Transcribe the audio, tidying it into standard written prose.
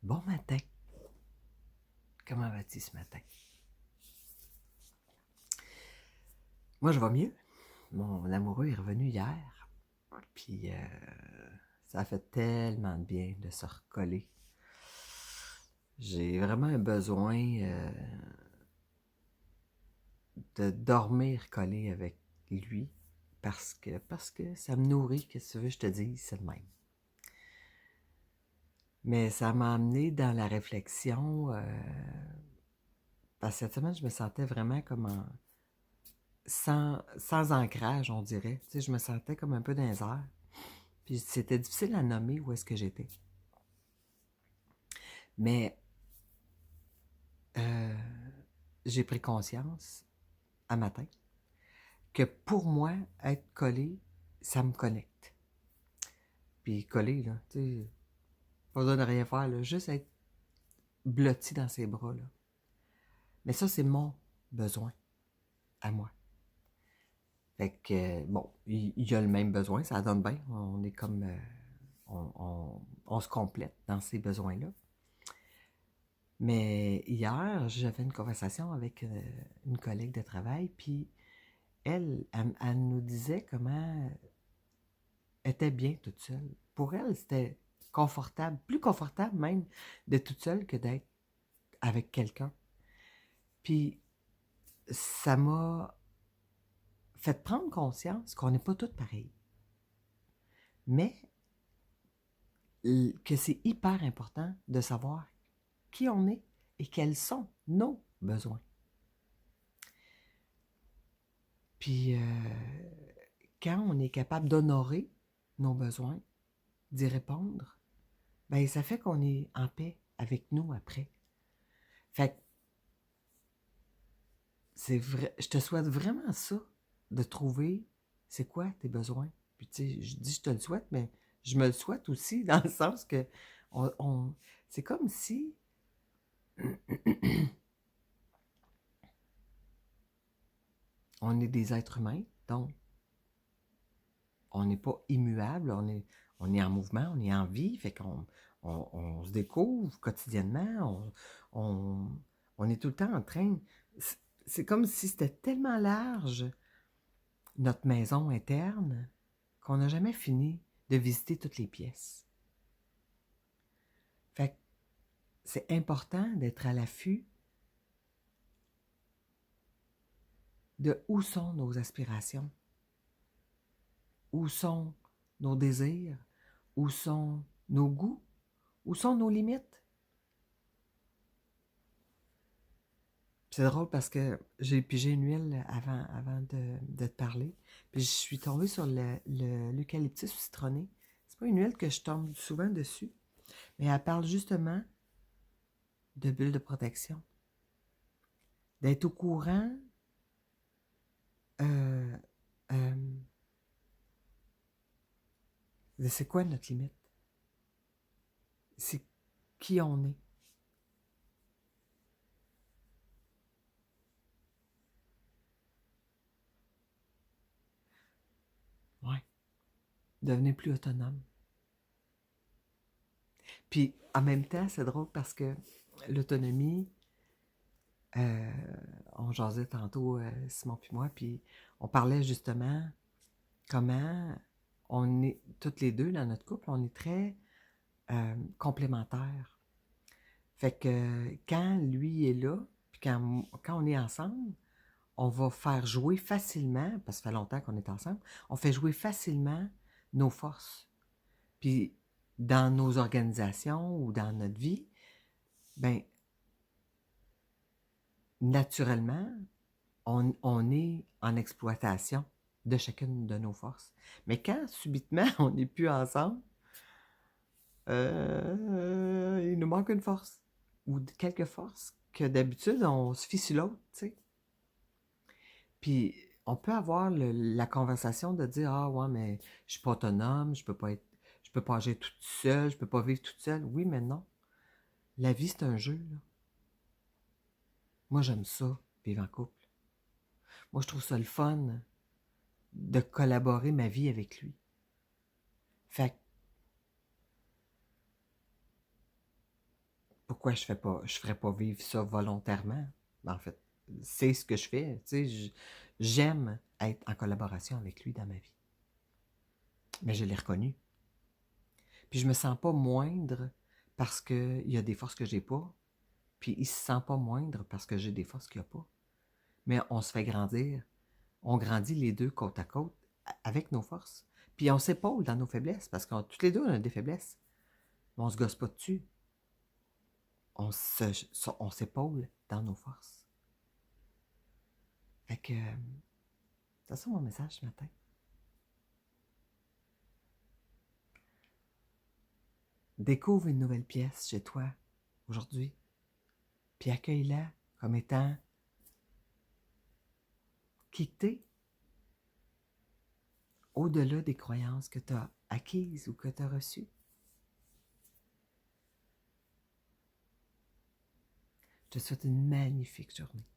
Bon matin. Comment vas-tu ce matin? Moi, je vais mieux. Mon amoureux est revenu hier. Puis, ça a fait tellement de bien de se recoller. J'ai vraiment un besoin de dormir collé avec lui parce que ça me nourrit, qu'est-ce que tu veux que je te dise, c'est le même. Mais ça m'a amené dans la réflexion, parce que cette semaine, je me sentais vraiment comme sans ancrage, on dirait. Tu sais, je me sentais comme un peu dans les airs. Puis c'était difficile à nommer où est-ce que j'étais. Mais euh, j'ai pris conscience à matin que pour moi, être collé, ça me connecte. Puis collé, là, tu sais, pas besoin de rien faire, là, juste être blotti dans ses bras, là. Mais ça, c'est mon besoin à moi. Fait que, bon, il y a le même besoin, ça donne bien. On est comme, on se complète dans ces besoins-là. Mais hier, j'avais une conversation avec une collègue de travail, puis elle nous disait comment elle était bien toute seule. Pour elle, c'était confortable, plus confortable même d'être toute seule que d'être avec quelqu'un. Puis ça m'a fait prendre conscience qu'on n'est pas toutes pareilles, mais que c'est hyper important de savoir qui on est et quels sont nos besoins. Puis quand on est capable d'honorer nos besoins, d'y répondre, ben ça fait qu'on est en paix avec nous après. Fait que c'est vrai, je te souhaite vraiment ça, de trouver c'est quoi tes besoins. Puis tu sais, je dis je te le souhaite, mais je me le souhaite aussi dans le sens que c'est comme si on est des êtres humains, donc on n'est pas immuable, on est en mouvement, on est en vie, fait qu'on se découvre quotidiennement, on est tout le temps en train. C'est comme si c'était tellement large, notre maison interne, qu'on n'a jamais fini de visiter toutes les pièces. Fait que c'est important d'être à l'affût de où sont nos aspirations, où sont nos désirs, où sont nos goûts, où sont nos limites. C'est drôle parce que j'ai pigé une huile avant de te parler. Puis je suis tombée sur l'eucalyptus citronné. C'est pas une huile que je tombe souvent dessus, mais elle parle justement de bulles de protection. D'être au courant euh, euh, de c'est quoi notre limite. C'est qui on est. Ouais. Devenez plus autonome. Puis en même temps, c'est drôle parce que l'autonomie, euh, on jasait tantôt, Simon puis moi, puis on parlait justement comment on est, toutes les deux dans notre couple, on est très complémentaires. Fait que quand lui est là, puis quand on est ensemble, on va faire jouer facilement, parce que ça fait longtemps qu'on est ensemble, on fait jouer facilement nos forces. Puis dans nos organisations ou dans notre vie, ben naturellement, on est en exploitation de chacune de nos forces. Mais quand subitement on n'est plus ensemble, il nous manque une force ou quelques forces que d'habitude on se fie sur l'autre, tu sais. Puis on peut avoir la conversation de dire ah ouais mais je suis pas autonome, je peux pas agir toute seule, je peux pas vivre toute seule. Oui mais non, la vie c'est un jeu là. Moi j'aime ça vivre en couple. Moi je trouve ça le fun de collaborer ma vie avec lui. Fait que pourquoi je ferais pas vivre ça volontairement? Ben, en fait, c'est ce que je fais. Tu sais, j'aime être en collaboration avec lui dans ma vie. Mais je l'ai reconnu. Puis je me sens pas moindre parce qu'il y a des forces que j'ai pas. Puis il se sent pas moindre parce que j'ai des forces qu'il n'y a pas. Mais on se fait grandir. On grandit les deux côte à côte avec nos forces. Puis on s'épaule dans nos faiblesses parce que toutes les deux, on a des faiblesses. Mais on se gosse pas dessus. On s'épaule dans nos forces. Fait que, c'est ça mon message ce matin. Découvre une nouvelle pièce chez toi aujourd'hui, puis accueille-la comme étant quittée au-delà des croyances que tu as acquises ou que tu as reçues. Je te souhaite une magnifique journée.